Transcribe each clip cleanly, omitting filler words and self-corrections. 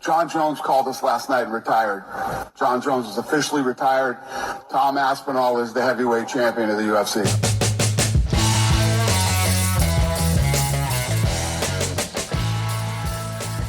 Jon Jones called us last night and retired. Jon Jones is officially retired. Tom Aspinall is the heavyweight champion of the UFC.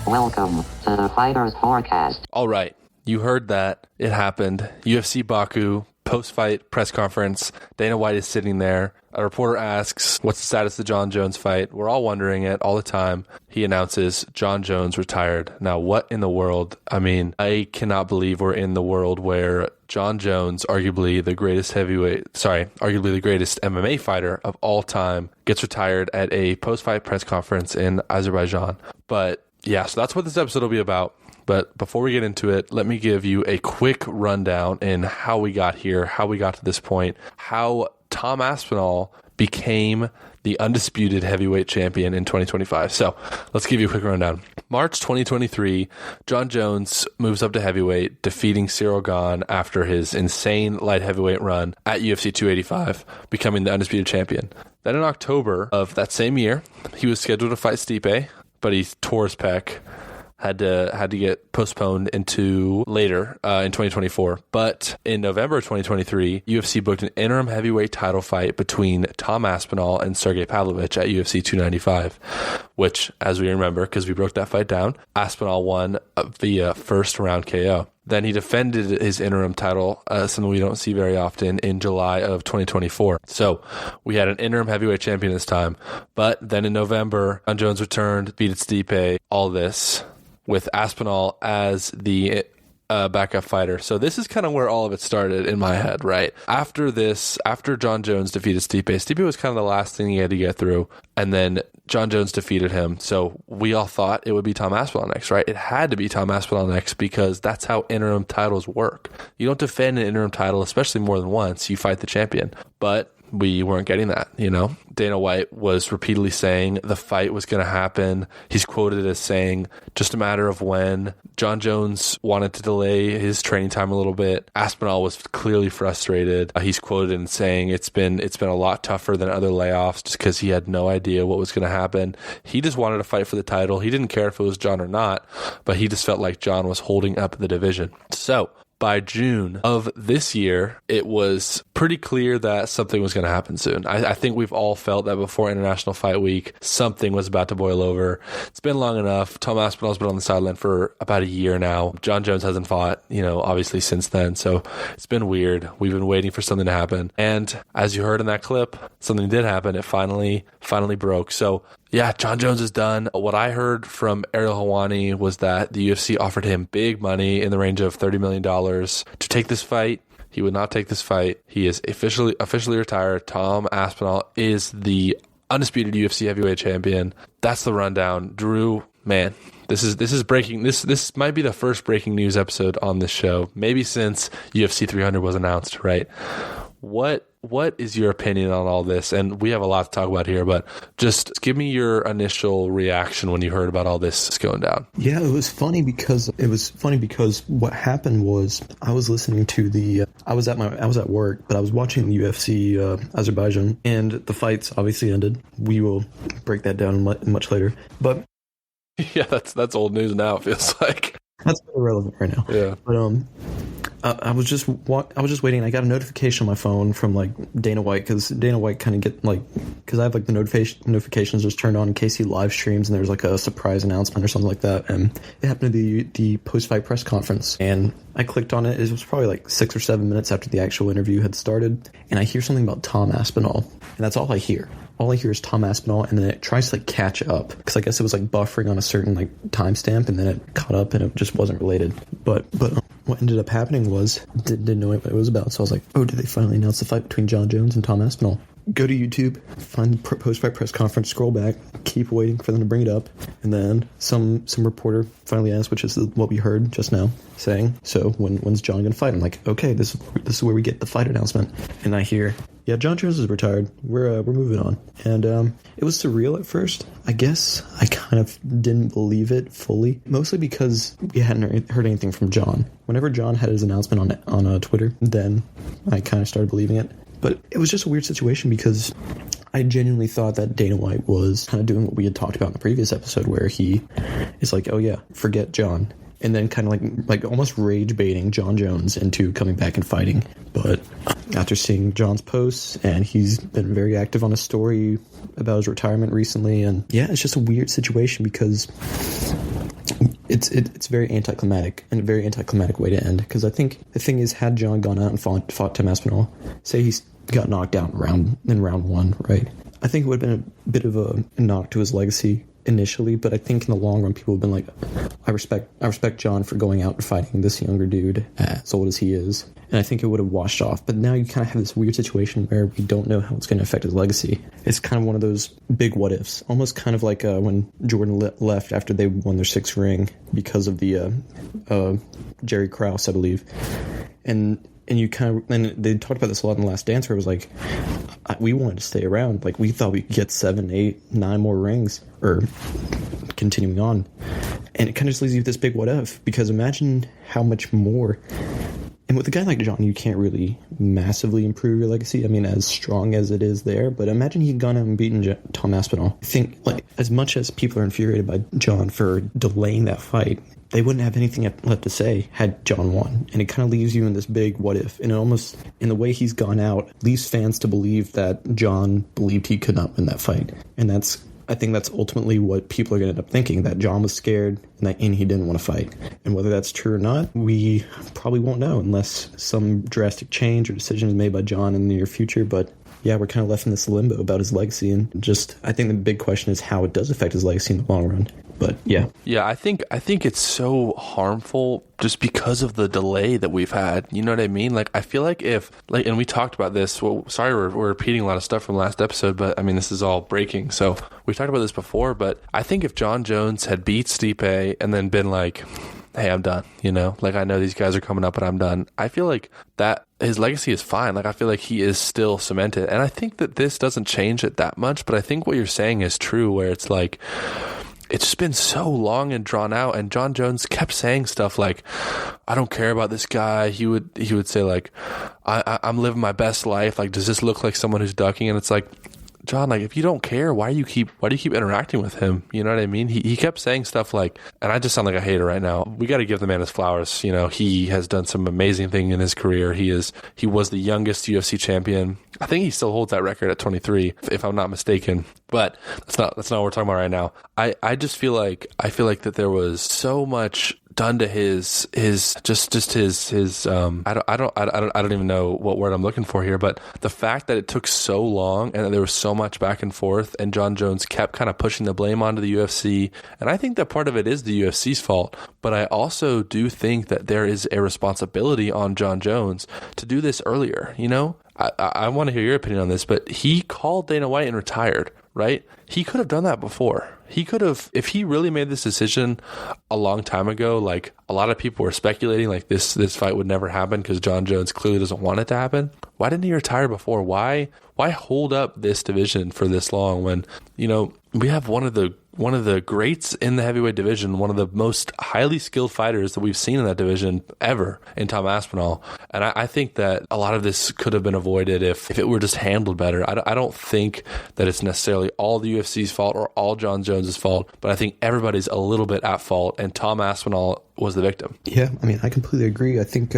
Welcome to the Fighters Forecast. All right, you heard that. It happened. UFC Baku, post-fight press conference. Dana White is sitting there. A reporter asks, what's the status of the Jon Jones fight? We're all wondering it all the time. He announces Jon Jones retired. Now, what in the world? I mean, I cannot believe we're in the world where Jon Jones, arguably the greatest MMA fighter of all time, gets retired at a post-fight press conference in Azerbaijan. But yeah, so that's what this episode will be about. But before we get into it, let me give you a quick rundown in how we got here, how we got to this point, how Tom Aspinall became the undisputed heavyweight champion in 2025. So let's give you a quick rundown. March 2023, Jon Jones moves up to heavyweight, defeating Cyril Gane after his insane light heavyweight run at UFC 285, becoming the undisputed champion. Then in October of that same year, he was scheduled to fight Stipe, but he tore his pec. Had to get postponed into later in 2024. But in November of 2023, UFC booked an interim heavyweight title fight between Tom Aspinall and Sergey Pavlovich at UFC 295, which, as we remember, because we broke that fight down, Aspinall won via first round KO. Then he defended his interim title, something we don't see very often, in July of 2024. So we had an interim heavyweight champion this time. But then in November, Jon Jones returned, defeated Stipe, all this, with Aspinall as the backup fighter. So this is kind of where all of it started in my head, right? After Jon Jones defeated Stipe was kind of the last thing he had to get through. And then Jon Jones defeated him. So we all thought it would be Tom Aspinall next, right? It had to be Tom Aspinall next because that's how interim titles work. You don't defend an interim title, especially more than once. You fight the champion. But we weren't getting that, you know? Dana White was repeatedly saying the fight was going to happen. He's quoted as saying, just a matter of when. Jon Jones wanted to delay his training time a little bit. Aspinall was clearly frustrated. He's quoted in saying it's been a lot tougher than other layoffs just because he had no idea what was going to happen. He just wanted to fight for the title. He didn't care if it was Jon or not, but he just felt like Jon was holding up the division. So by June of this year, it was pretty clear that something was going to happen soon. I think we've all felt that before International Fight Week, something was about to boil over. It's been long enough. Tom Aspinall's been on the sideline for about a year now. Jon Jones hasn't fought, obviously since then. So it's been weird. We've been waiting for something to happen. And as you heard in that clip, something did happen. It finally broke. So yeah, Jon Jones is done. What I heard from Ariel Helwani was that the UFC offered him big money in the range of $30 million to take this fight. He would not take this fight. He is officially retired. Tom Aspinall is the undisputed UFC heavyweight champion. That's the rundown. Drew, man, this is breaking. This might be the first breaking news episode on this show, maybe since UFC 300 was announced, right? What is your opinion on all this? And we have a lot to talk about here, but just give me your initial reaction when you heard about all this going down. Yeah, it was funny because what happened was I was listening to I was at work, but I was watching the UFC Azerbaijan, and the fights obviously ended. We will break that down much later, but yeah, that's old news now. It feels like that's irrelevant right now. Yeah, but I was just waiting. I got a notification on my phone from Dana White, because Dana White kind of because I have the notifications just turned on in case he live streams and there's a surprise announcement or something like that. And it happened to be the post-fight press conference, and I clicked on it. It was probably 6 or 7 minutes after the actual interview had started, and I hear something about Tom Aspinall, and that's all I hear. All I hear is Tom Aspinall, and then it tries to catch up, because I guess it was buffering on a certain timestamp, and then it caught up, and it just wasn't related. But what ended up happening was didn't know what it was about. So I was like, oh, did they finally announce the fight between Jon Jones and Tom Aspinall? Go to YouTube, find the post-fight press conference, scroll back, keep waiting for them to bring it up, and then some reporter finally asked, which is what we heard just now, saying, so when's Jon gonna fight? I'm like, okay, this is where we get the fight announcement. And I hear, yeah, Jon Jones is retired. We're moving on. And it was surreal at first. I guess I kind of didn't believe it fully, mostly because we hadn't heard anything from Jon. Whenever Jon had his announcement on Twitter, then I kind of started believing it. But it was just a weird situation because I genuinely thought that Dana White was kind of doing what we had talked about in the previous episode, where he is like, oh yeah, forget Jon. and then kind of like almost rage baiting Jon Jones into coming back and fighting. But after seeing Jon's posts, and he's been very active on his story about his retirement recently, and yeah, it's just a weird situation because it's very anticlimactic, and a very anticlimactic way to end. Because I think the thing is, had Jon gone out and fought Tom Aspinall, say he's got knocked out in round one, right? I think it would have been a bit of a knock to his legacy initially, but I think in the long run, people have been like, I respect Jon for going out and fighting this younger dude as old as he is, and I think it would have washed off. But now you kind of have this weird situation where we don't know how it's going to affect his legacy. It's kind of one of those big what ifs, almost kind of like when Jordan left after they won their 6th ring because of the Jerry Krause, I believe, and you kind of, and they talked about this a lot in The Last Dance, where it was like, we wanted to stay around. Like, we thought we could get 7, 8, 9 more rings, or continuing on. And it kind of just leaves you with this big what if, because imagine how much more. And with a guy like Jon, you can't really massively improve your legacy. I mean, as strong as it is there, but imagine he'd gone out and beaten Tom Aspinall. I think, like, as much as people are infuriated by Jon for delaying that fight, they wouldn't have anything left to say had Jon won. And it kind of leaves you in this big what if. And it almost, in the way he's gone out, leaves fans to believe that Jon believed he could not win that fight. And I think that's ultimately what people are going to end up thinking, that Jon was scared and he didn't want to fight. And whether that's true or not, we probably won't know unless some drastic change or decision is made by Jon in the near future. But yeah, we're kind of left in this limbo about his legacy. And just, I think the big question is how it does affect his legacy in the long run. But yeah. Yeah, I think it's so harmful just because of the delay that we've had. You know what I mean? Like, I feel like and we talked about this. Well, sorry, we're repeating a lot of stuff from last episode, but I mean, this is all breaking. So we've talked about this before, but I think if Jon Jones had beat Stipe and then been like, hey, I'm done, you know, like, I know these guys are coming up, but I'm done, I feel like that his legacy is fine. Like, I feel like he is still cemented. And I think that this doesn't change it that much, but I think what you're saying is true, where it's like, it's just been so long and drawn out, and Jon Jones kept saying stuff like, I don't care about this guy. He would say, like, I'm living my best life. Like, does this look like someone who's ducking? And it's like, Jon, like, if you don't care, why do you keep interacting with him? You know what I mean? He kept saying stuff like, and I just sound like a hater right now. We got to give the man his flowers. You know, he has done some amazing thing in his career. He was the youngest UFC champion. I think he still holds that record at 23, if I'm not mistaken. But that's not what we're talking about right now. I just feel like that there was so much done to his I don't even know what word I'm looking for here, but the fact that it took so long and that there was so much back and forth, and Jon Jones kept kind of pushing the blame onto the UFC, and I think that part of it is the UFC's fault, but I also do think that there is a responsibility on Jon Jones to do this earlier. You know, I want to hear your opinion on this, but he called Dana White and retired, right? He could have done that before. He could have, if he really made this decision a long time ago, like, a lot of people were speculating like this fight would never happen because Jon Jones clearly doesn't want it to happen. Why didn't he retire before? Why hold up this division for this long when, you know, we have one of the greats in the heavyweight division, one of the most highly skilled fighters that we've seen in that division ever, in Tom Aspinall. And I think that a lot of this could have been avoided if it were just handled better. I don't think that it's necessarily all the UFC's fault or all Jon Jones' fault, but I think everybody's a little bit at fault, and Tom Aspinall was the victim. Yeah, I mean, I completely agree. I think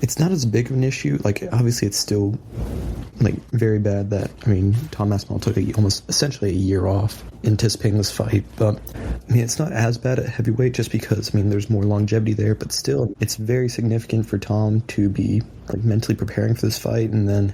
it's not as big of an issue. Like, obviously, it's still, like, very bad that, I mean, Tom Aspinall took almost essentially a year off anticipating this fight. But, I mean, it's not as bad at heavyweight just because, I mean, there's more longevity there. But still, it's very significant for Tom to be, like, mentally preparing for this fight and then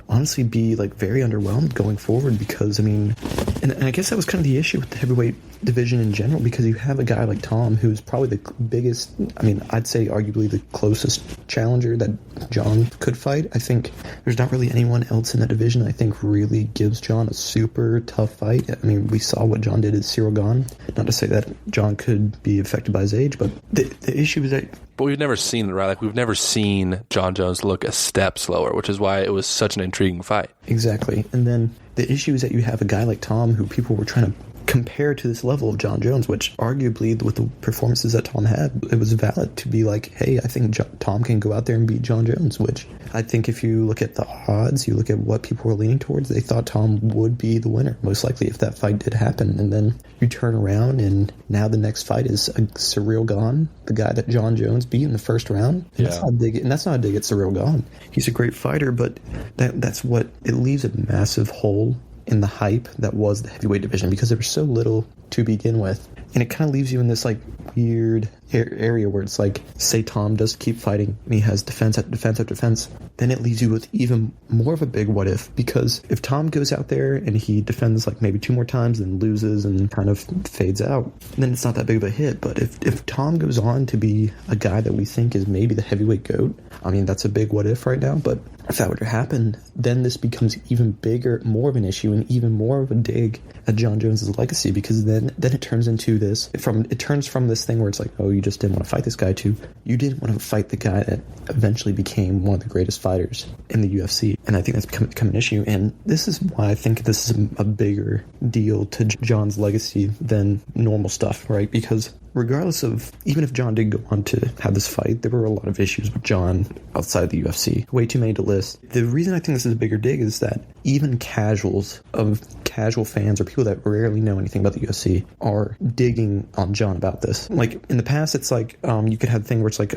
honestly be, like, very underwhelmed going forward because, I mean, and I guess that was kind of the issue with the heavyweight division in general, because you have a guy like Tom who's probably the biggest, I mean, I'd say arguably the closest challenger that Jon could fight. I think there's not really anyone else in that division I think really gives Jon a super tough fight. I mean, we saw what Jon did at Cyril Gane. Not to say that Jon could be affected by his age, but the issue is that... But we've never seen it, right? Like, we've never seen Jon Jones look a step slower, which is why it was such an intriguing fight. Exactly. And then the issue is that you have a guy like Tom who people were trying to compared to this level of Jon Jones, which arguably with the performances that Tom had, it was valid to be like, hey, I think Tom can go out there and beat Jon Jones, which I think if you look at the odds, you look at what people were leaning towards, they thought Tom would be the winner, most likely, if that fight did happen. And then you turn around and now the next fight is Ciryl Gane, the guy that Jon Jones beat in the first round. And that's not a dig at Ciryl Gane. He's a great fighter, but that's what it leaves a massive hole in the hype that was the heavyweight division, because there was so little to begin with. And it kind of leaves you in this like weird area where it's like, say Tom does keep fighting and he has defense after defense after defense, then it leaves you with even more of a big what if, because if Tom goes out there and he defends like maybe 2 more times and loses and kind of fades out, then it's not that big of a hit. But if Tom goes on to be a guy that we think is maybe the heavyweight GOAT, I mean, that's a big what if right now, but if that were to happen, then this becomes even bigger, more of an issue, and even more of a dig at Jon Jones' legacy, because then it turns into this, it turns from this thing where it's like, oh, you just didn't want to fight this guy, to you didn't want to fight the guy that eventually became one of the greatest fighters in the UFC. And I think that's become an issue, and this is why I think this is a bigger deal to Jon's legacy than normal stuff, right? Because regardless of, even if Jon did go on to have this fight, there were a lot of issues with Jon outside the UFC. Way too many to list. The reason I think this is a bigger dig is that even casual fans or people that rarely know anything about the UFC are digging on Jon about this. Like in the past, it's like you could have a thing where it's like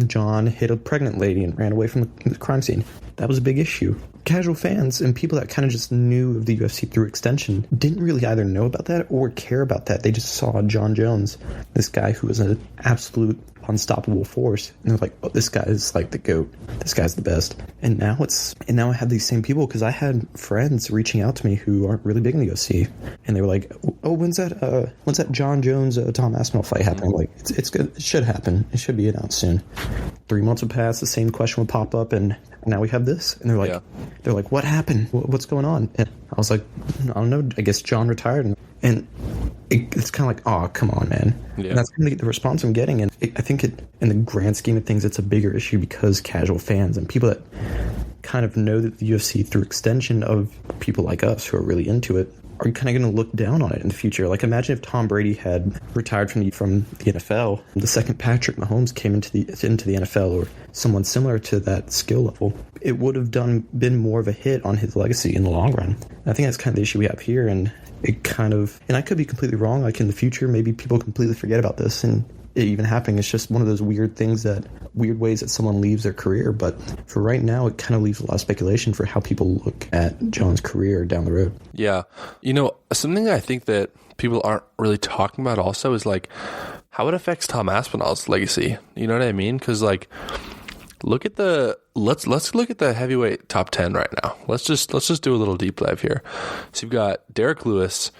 Jon hit a pregnant lady and ran away from the crime scene. That was a big issue. Casual fans and people that kind of just knew of the UFC through extension didn't really either know about that or care about that. They just saw Jon Jones, this guy who was an absolute unstoppable force, and they're like, oh, this guy is like the GOAT, this guy's the best. And now I have these same people, because I had friends reaching out to me who aren't really big in the UFC, and they were like, oh, when's that Jon Jones Tom Aspinall fight happening? Like, it's good, it should happen, it should be announced soon. 3 months would pass, the same question would pop up, and now we have this, and they're like, what happened, what's going on? And I was like, I don't know, I guess Jon retired. And it's kind of like, oh, come on, man. Yeah. And that's kind of the response I'm getting. And I think in the grand scheme of things, it's a bigger issue because casual fans and people that kind of know that the UFC through extension of people like us who are really into it are kind of going to look down on it in the future. Like, imagine if Tom Brady had retired from the NFL, the second Patrick Mahomes came into the NFL, or someone similar to that skill level, it would have been more of a hit on his legacy in the long run. And I think that's kind of the issue we have here, and I could be completely wrong. Like, in the future, maybe people completely forget about this and it even happening. It's just one of those weird ways that someone leaves their career. But for right now, it kind of leaves a lot of speculation for how people look at Jon's career down the road. Yeah. Something I think that people aren't really talking about also is like how it affects Tom Aspinall's legacy. You know what I mean? Because like, let's look at the heavyweight top 10 right now. Let's just do a little deep dive here. So you've got Derek Lewis,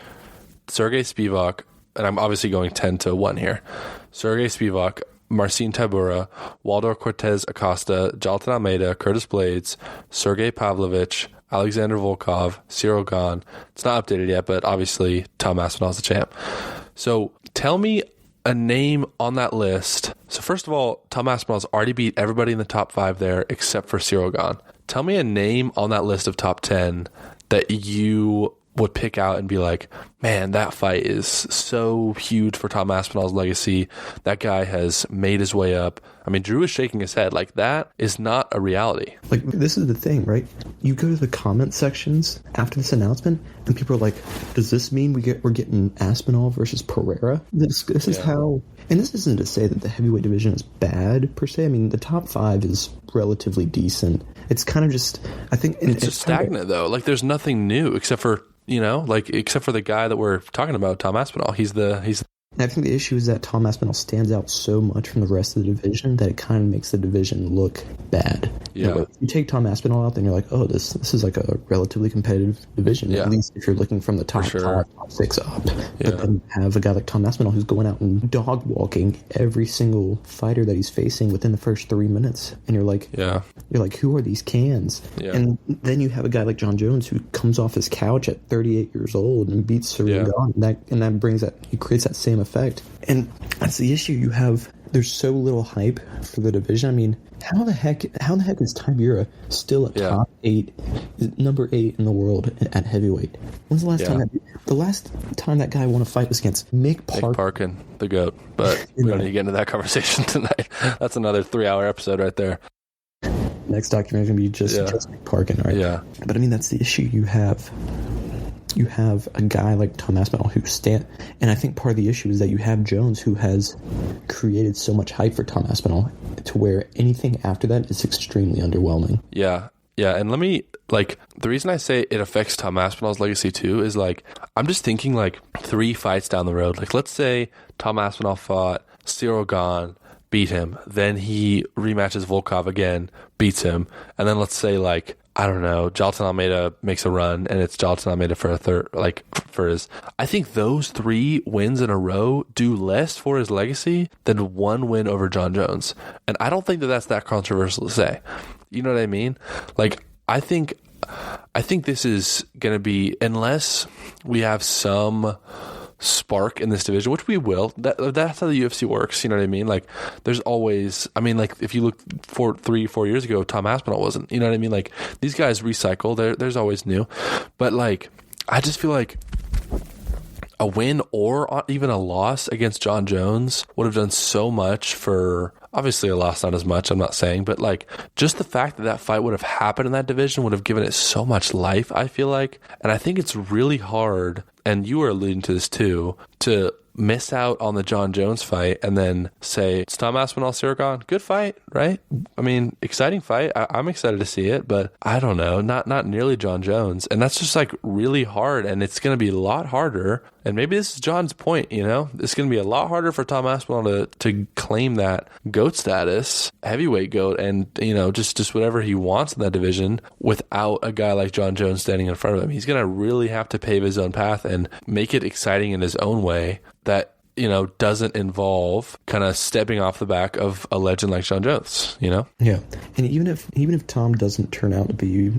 Sergey Spivak, and I'm obviously going 10-1 here. Sergey Spivak, Marcin Tybura, Waldor Cortez Acosta, Jalton Almeida, Curtis Blades, Sergey Pavlovich, Alexander Volkov, Ciryl Gane. It's not updated yet, but obviously Tom Aspinall's the champ. So tell me a name on that list. So first of all, Tom Aspinall's already beat everybody in the top 5 there except for Ciryl Gane. Tell me a name on that list of top 10 that you would pick out and be like, man, that fight is so huge for Tom Aspinall's legacy. That guy has made his way up. I mean, Drew is shaking his head. Like, that is not a reality. Like, this is the thing, right? You go to the comment sections after this announcement, and people are like, does this mean we're getting Aspinall versus Pereira? This is how... And this isn't to say that the heavyweight division is bad, per se. I mean, the top 5 is relatively decent. It's kind of just... I think... It's just stagnant, though. Like, there's nothing new except for... except for the guy that we're talking about, Tom Aspinall. He's I think the issue is that Tom Aspinall stands out so much from the rest of the division that it kind of makes the division look bad. Yeah. You take Tom Aspinall out, then you're like, oh, this is like a relatively competitive division. Yeah. At least if you're looking from the top 6 up. Yeah. But then you have a guy like Tom Aspinall who's going out and dog walking every single fighter that he's facing within the first 3 minutes. And you're like, who are these cans? Yeah. And then you have a guy like Jon Jones who comes off his couch at 38 years old and beats Ciryl Gane. And that brings that, he creates that same effect effect. And that's the issue. There's so little hype for the division. I mean, how the heck is Tibura still a top 8, number 8 in the world at heavyweight? When's the last time that guy won a fight was against Mick Parkin, the GOAT. But we don't need to get into that conversation tonight. That's another 3-hour episode right there. Next documentary is going to be just Mick Parkin, right? Yeah. But I mean, that's the issue. You have a guy like Tom Aspinall and I think part of the issue is that you have Jones, who has created so much hype for Tom Aspinall to where anything after that is extremely underwhelming. Yeah. And let me, the reason I say it affects Tom Aspinall's legacy too is, I'm just thinking, 3 fights down the road. Let's say Tom Aspinall fought Cyril Gane, beat him, then he rematches Volkov again, beats him, and then let's say, I don't know, Jailton Almeida makes a run, and it's Jailton Almeida for a third, for his... I think those 3 wins in a row do less for his legacy than 1 win over Jon Jones. And I don't think that's that controversial to say. You know what I mean? I think this is going to be, unless we have some spark in this division, which we will. That's how the UFC works. You know what I mean? There's always, if you look 3-4 years ago, Tom Aspinall wasn't. You know what I mean? These guys recycle. There's always new. But I just feel like a win or even a loss against Jon Jones would have done so much for. Obviously, a loss, not as much, I'm not saying, but just the fact that fight would have happened in that division would have given it so much life, I feel like. And I think it's really hard, and you were alluding to this too, to miss out on the Jon Jones fight and then say, it's Tom Aspinall, Cyril Gane. Good fight, right? Exciting fight. I'm excited to see it, but I don't know, not nearly Jon Jones. And that's just really hard, and it's going to be a lot harder. And maybe this is John's point, it's going to be a lot harder for Tom Aspinall to claim that GOAT status, heavyweight GOAT, and, just whatever he wants in that division without a guy like Jon Jones standing in front of him. He's going to really have to pave his own path and make it exciting in his own way that, doesn't involve kind of stepping off the back of a legend like Jon Jones, Yeah. And even if Tom doesn't turn out to be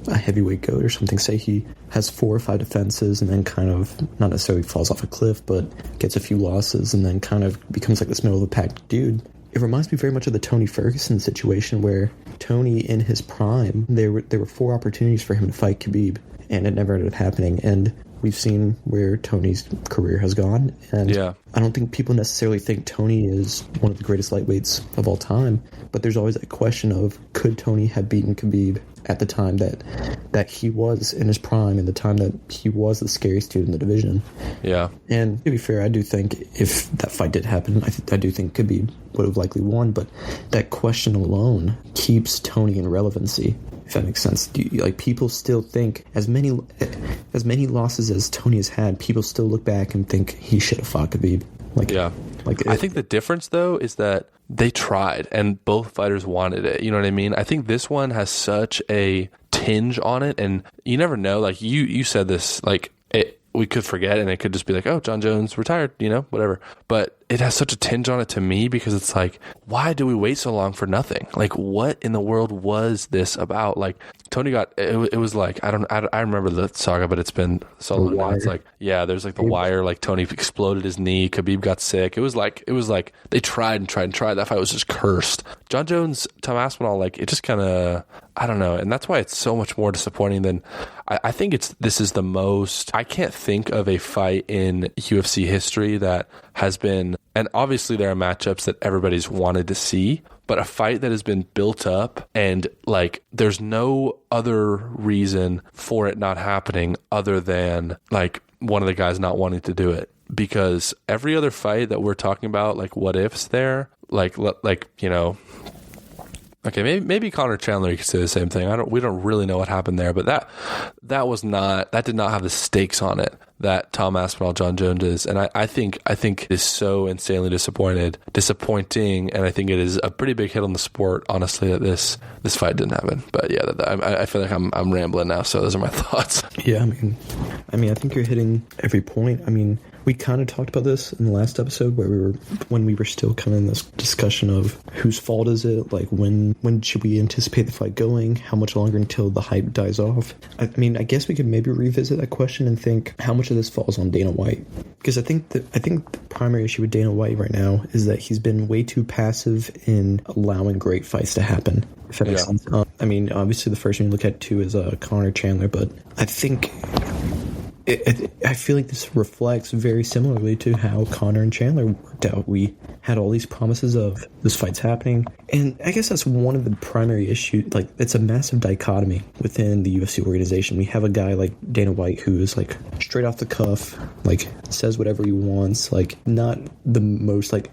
a heavyweight GOAT or something, say he has 4 or 5 defenses and then kind of not necessarily falls off a cliff, but gets a few losses and then kind of becomes this middle of the pack dude. It reminds me very much of the Tony Ferguson situation, where Tony in his prime, there were 4 opportunities for him to fight Khabib, and it never ended up happening. And we've seen where Tony's career has gone, and I don't think people necessarily think Tony is one of the greatest lightweights of all time, but there's always that question of, could Tony have beaten Khabib at the time that he was in his prime, and the time that he was the scariest dude in the division? Yeah. And to be fair, I do think if that fight did happen, I do think Khabib would have likely won, but that question alone keeps Tony in relevancy, if that makes sense. People still think, as many losses as Tony has had, people still look back and think he should have fought Khabib. I think the difference though is that they tried and both fighters wanted it. You know what I mean? I think this one has such a tinge on it, and you never know. You said this, we could forget, and it could just be oh, Jon Jones retired, whatever. But it has such a tinge on it to me, because it's why do we wait so long for nothing? What in the world was this about? Tony got, it was I remember the saga, but it's been so long now. It's there's the wire, Tony exploded his knee, Khabib got sick. It was they tried and tried and tried. That fight was just cursed. Jon Jones, Tom Aspinall, it just kind of, I don't know. And that's why it's so much more disappointing than, I think this is the most, I can't think of a fight in UFC history that has been, and obviously there are matchups that everybody's wanted to see, but a fight that has been built up and there's no other reason for it not happening other than one of the guys not wanting to do it. Because every other fight that we're talking about, what ifs there, okay, maybe Connor Chandler, you could say the same thing. We don't really know what happened there, but that did not have the stakes on it that Tom Aspinall, Jon Jones is, and I think it is so insanely disappointing, and I think it is a pretty big hit on the sport, honestly, that this fight didn't happen. But yeah, I feel like I'm rambling now, so those are my thoughts. Yeah, I mean, I think you're hitting every point. we kind of talked about this in the last episode when we were still kind of in this discussion of whose fault is it? Like, when should we anticipate the fight going? How much longer until the hype dies off? I mean, I guess we could maybe revisit that question and think how much of this falls on Dana White, because I think the primary issue with Dana White right now is that he's been way too passive in allowing great fights to happen. If that makes sense. I mean, obviously the first one you look at too is Conor Chandler, but I think I feel like this reflects very similarly to how Conor and Chandler worked out. We had all these promises of this fight's happening, and I guess that's one of the primary issues. Like, it's a massive dichotomy within the UFC organization. We have a guy like Dana White who is like straight off the cuff, like says whatever he wants, like not the most like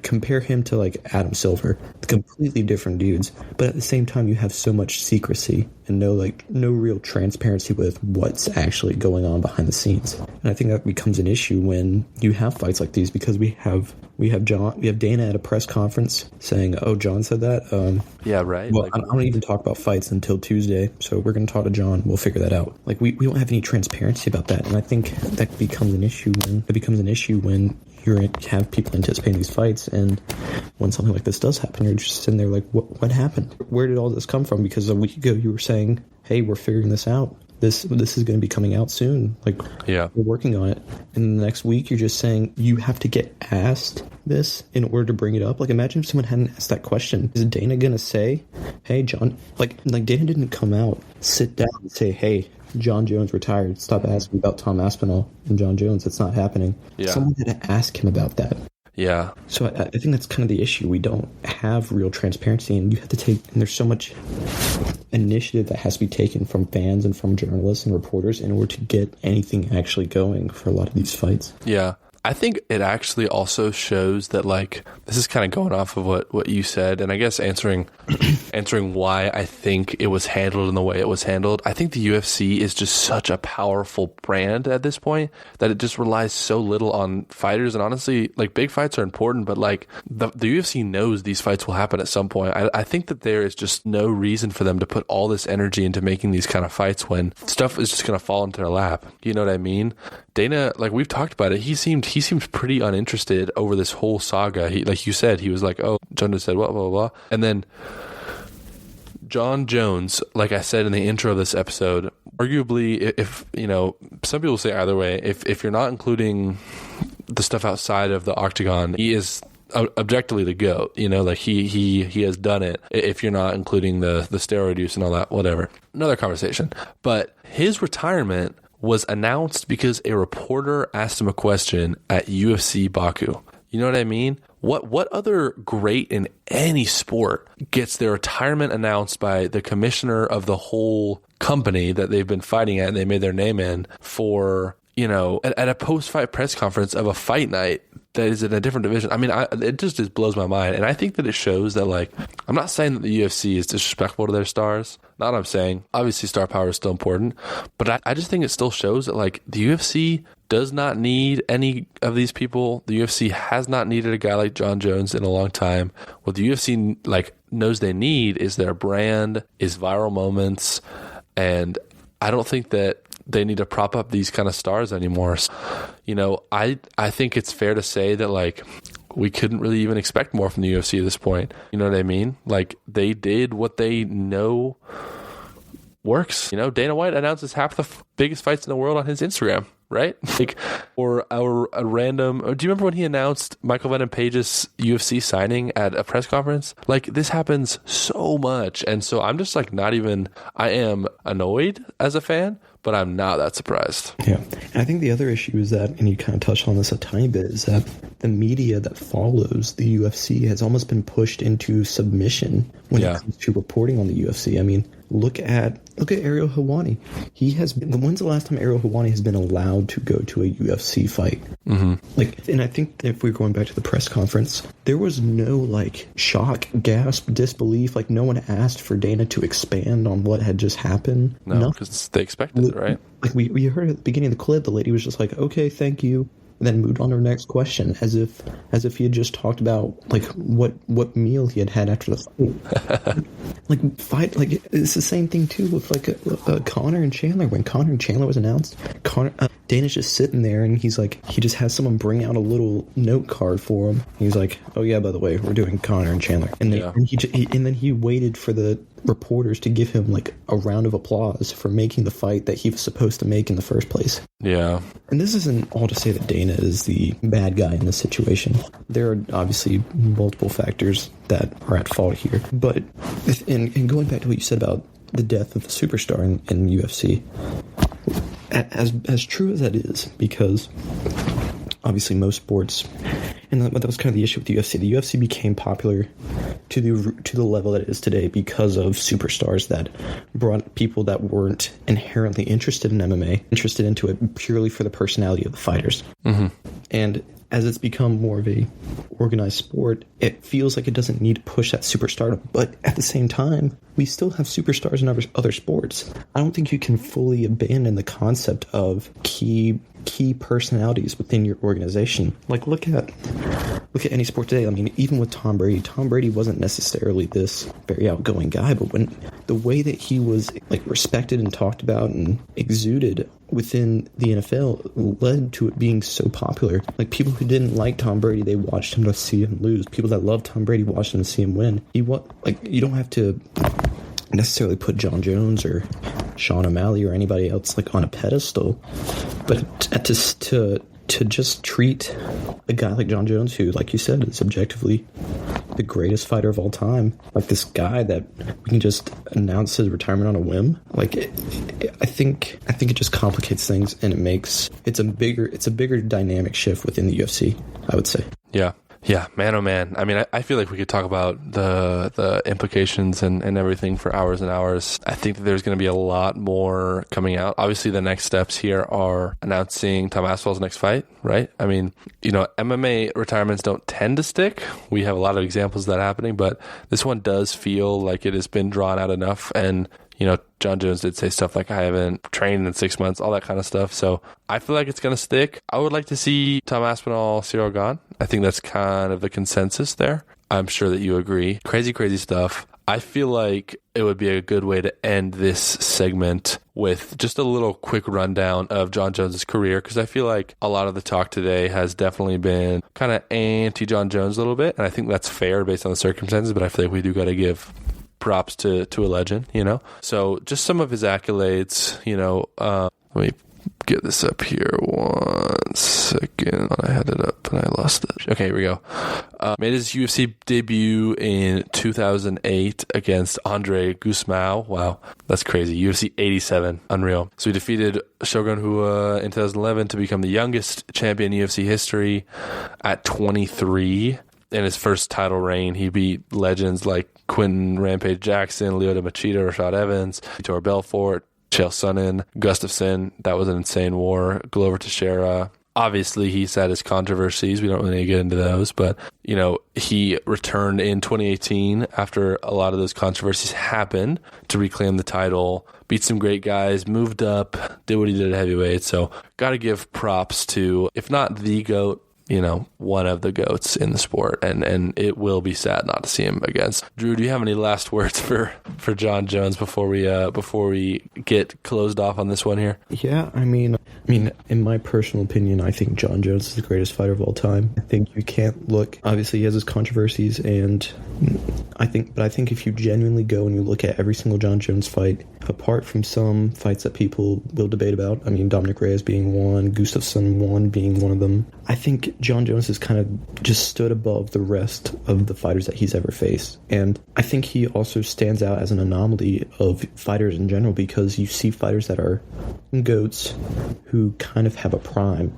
compare him to like Adam Silver, completely different dudes. But at the same time, you have so much secrecy and no real transparency with what's actually going on behind the scenes. And I think that becomes an issue when you have fights like these, because we have Dana at a press conference saying, "Oh, Jon said that." Yeah, right. Well, I don't even talk about fights until Tuesday, so we're going to talk to Jon. We'll figure that out. Like, we don't have any transparency about that, and I think that becomes an issue when you have people anticipating these fights, and when something like this does happen, you're just sitting there like, what happened? Where did all this come from? Because a week ago you were saying, hey, we're figuring this out. This is going to be coming out soon. Like, we're working on it. And the next week you're just saying you have to get asked this in order to bring it up. Like, imagine if someone hadn't asked that question. Is Dana going to say, hey, Jon, like Dana didn't come out, sit down and say, hey, Jon Jones retired. Stop asking about Tom Aspinall and Jon Jones. It's not happening. Yeah. Someone had to ask him about that. Yeah. So I think that's kind of the issue. We don't have real transparency, and you have to and there's so much initiative that has to be taken from fans and from journalists and reporters in order to get anything actually going for a lot of these fights. Yeah. I think it actually also shows that, like, this is kind of going off of what you said, and I guess answering why I think it was handled in the way it was handled. I think the UFC is just such a powerful brand at this point that it just relies so little on fighters. And honestly, like, big fights are important, but like the UFC knows these fights will happen at some point. I think that there is just no reason for them to put all this energy into making these kind of fights when stuff is just going to fall into their lap. You know what I mean? Dana, like, we've talked about it, he seemed pretty uninterested over this whole saga. He, like you said, he was like, oh, Jon just said blah, blah, blah. And then Jon Jones, like I said in the intro of this episode, arguably, if, you know, some people say either way, if you're not including the stuff outside of the octagon, he is objectively the GOAT. You know, like he has done it, if you're not including the steroid use and all that, whatever. Another conversation. But his retirement was announced because a reporter asked him a question at UFC Baku. You know what I mean? What other great in any sport gets their retirement announced by the commissioner of the whole company that they've been fighting at and they made their name in for, you know, at a post-fight press conference of a fight night that is in a different division? I mean, it just blows my mind. And I think that it shows that, like, I'm not saying that the UFC is disrespectful to their stars. Not what I'm saying. Obviously, star power is still important. But I just think it still shows that, like, the UFC does not need any of these people. The UFC has not needed a guy like Jon Jones in a long time. What the UFC, like, knows they need is their brand, is viral moments. And I don't think that they need to prop up these kind of stars anymore. You know, I think it's fair to say that, like, we couldn't really even expect more from the UFC at this point. You know what I mean? Like, they did what they know works. You know, Dana White announces half the biggest fights in the world on his Instagram, right? Like, or a random. Do you remember when he announced Michael Venom Page's UFC signing at a press conference? Like, this happens so much, and so I'm just like not even. I am annoyed as a fan, but I'm not that surprised. Yeah. And I think the other issue is that, and you kind of touched on this a tiny bit, is that the media that follows the UFC has almost been pushed into submission when it comes to reporting on the UFC. I mean, look at Ariel Helwani. He has been. When's the last time Ariel Helwani has been allowed to go to a UFC fight? Mm-hmm. Like, and I think if we're going back to the press conference, there was no, like, shock, gasp, disbelief. Like, no one asked for Dana to expand on what had just happened. No, because they expected it, right? Like, we heard at the beginning of the clip, the lady was just like, "Okay, thank you," and then moved on to her next question, as if he had just talked about, like, what meal he had after the fight. Like, it's the same thing too with, like, Conor and Chandler. When Conor and Chandler was announced, Dana's just sitting there, and he's like, he just has someone bring out a little note card for him. He's like, oh yeah, by the way, we're doing Connor and Chandler. And, and then he waited for the reporters to give him like a round of applause for making the fight that he was supposed to make in the first place. Yeah. And this isn't all to say that Dana is the bad guy in this situation. There are obviously multiple factors that are at fault here. But in going back to what you said about the death of a superstar in UFC, as true as that is, because obviously most sports, and that was kind of the issue with the UFC. The UFC became popular to the level that it is today because of superstars that brought people that weren't inherently interested in MMA, interested into it purely for the personality of the fighters. Mm-hmm. And as it's become more of a organized sport, it feels like it doesn't need to push that superstardom. But at the same time, we still have superstars in other sports. I don't think you can fully abandon the concept of key personalities within your organization. Like look at any sport today. I mean, even with Tom Brady wasn't necessarily this very outgoing guy, but when the way that he was like respected and talked about and exuded within the NFL led to it being so popular. Like people who didn't like Tom Brady, they watched him to see him lose. People that loved Tom Brady watched him to see him win. You don't have to necessarily put Jon Jones or Sean O'Malley or anybody else like on a pedestal, but to just treat a guy like Jon Jones, who, like you said, is objectively the greatest fighter of all time, like this guy that we can just announce his retirement on a whim. Like I think it just complicates things, and it's a bigger dynamic shift within the UFC, I would say. Yeah, man, oh man. I mean, I feel like we could talk about the implications and everything for hours and hours. I think that there's going to be a lot more coming out. Obviously, the next steps here are announcing Tom Aspinall's next fight, right? I mean, MMA retirements don't tend to stick. We have a lot of examples of that happening, but this one does feel like it has been drawn out enough. And Jon Jones did say stuff like, I haven't trained in 6 months, all that kind of stuff. So I feel like it's going to stick. I would like to see Tom Aspinall, Ciryl Gane. I think that's kind of the consensus there. I'm sure that you agree. Crazy, crazy stuff. I feel like it would be a good way to end this segment with just a little quick rundown of Jon Jones' career, because I feel like a lot of the talk today has definitely been kind of anti-Jon Jones a little bit, and I think that's fair based on the circumstances, but I feel like we do got to give props to a legend, So just some of his accolades, let me get this up here 1 second. I had it up and I lost it. Okay, here we go. Made his UFC debut in 2008 against Andre Gusmao. Wow, that's crazy. UFC 87. Unreal. So he defeated Shogun Rua in 2011 to become the youngest champion in UFC history at 23. In his first title reign, he beat legends like Quentin Rampage Jackson, Lyoto Machida, Rashad Evans, Vitor Belfort, Chael Sonnen, Gustafsson. That was an insane war. Glover Teixeira. Obviously, he's had his controversies. We don't really need to get into those. But, he returned in 2018 after a lot of those controversies happened to reclaim the title, beat some great guys, moved up, did what he did at heavyweight. So got to give props to, if not the GOAT, one of the GOATs in the sport, and it will be sad not to see him against. Drew, do you have any last words for Jon Jones before we get closed off on this one here? Yeah, I mean, in my personal opinion, I think Jon Jones is the greatest fighter of all time. I think you can't look. Obviously, he has his controversies, and I think if you genuinely go and you look at every single Jon Jones fight, apart from some fights that people will debate about, I mean, Dominic Reyes being one, Gustafsson one being one of them, I think Jon Jones has kind of just stood above the rest of the fighters that he's ever faced. And I think he also stands out as an anomaly of fighters in general, because you see fighters that are GOATs who kind of have a prime,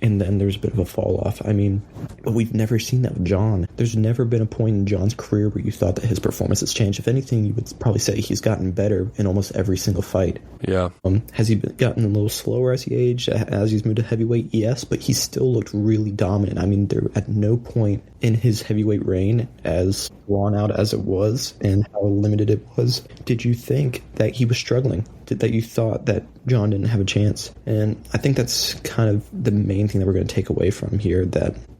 and then there's a bit of a fall off. I mean, but we've never seen that with Jon. There's never been a point in Jon's career where you thought that his performance has changed. If anything, you would probably say he's gotten better in almost every single fight. Yeah. Has he gotten a little slower as he aged, as he's moved to heavyweight? Yes, but he still looked really dominant. I mean, there at no point in his heavyweight reign, as drawn out as it was and how limited it was, did you think that he was struggling? That you thought that Jon didn't have a chance? And I think that's kind of the main thing that we're going to take away from here.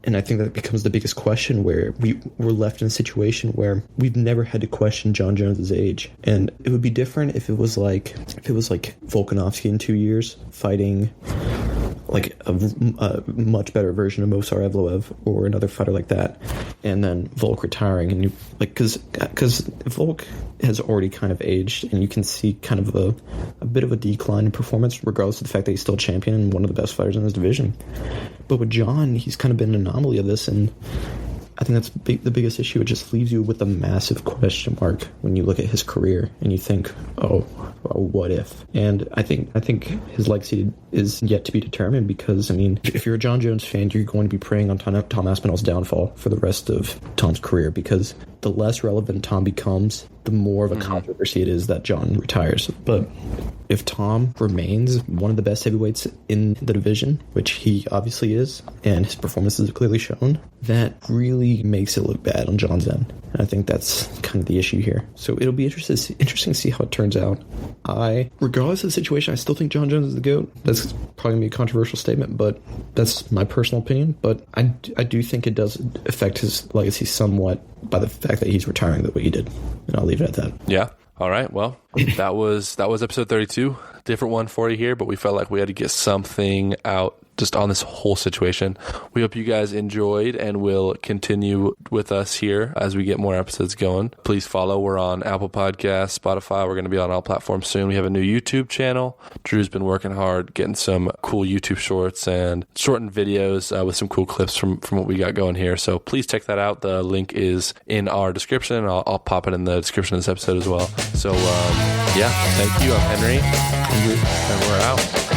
And I think that becomes the biggest question, where we're left in a situation where we've never had to question Jon Jones's age. And it would be different if it was like Volkanovski in 2 years fighting like a much better version of Movsar Evloev or another fighter like that, and then Volk retiring, and you like because Volk has already kind of aged, and you can see kind of a bit of a decline in performance, regardless of the fact that he's still champion and one of the best fighters in his division. But with Jon, he's kind of been an anomaly of this, and I think that's the biggest issue. It just leaves you with a massive question mark when you look at his career and you think, oh, what if? And I think his legacy is yet to be determined because, I mean, if you're a Jon Jones fan, you're going to be preying on Tom Aspinall's downfall for the rest of Tom's career, because the less relevant Tom becomes, the more of a controversy it is that Jon retires. But if Tom remains one of the best heavyweights in the division, which he obviously is, and his performances have clearly shown, that really makes it look bad on Jon's end. And I think that's kind of the issue here. So it'll be interesting to see how it turns out. Regardless of the situation, I still think Jon Jones is the GOAT. That's probably going to be a controversial statement, but that's my personal opinion. But I do think it does affect his legacy somewhat by the fact that he's retiring the way he did. And I'll leave it at that. Yeah. All right. Well, that was episode 32. Different one for you here, but we felt like we had to get something out just on this whole situation. We hope you guys enjoyed and will continue with us here as we get more episodes going. Please follow. We're on Apple Podcasts, Spotify. We're going to be on all platforms soon. We have a new YouTube channel. Drew's been working hard getting some cool YouTube shorts and shortened videos with some cool clips from what we got going here. So please check that out. The link is in our description. I'll pop it in the description of this episode as well. So yeah, thank you. I'm Henry, and we're out.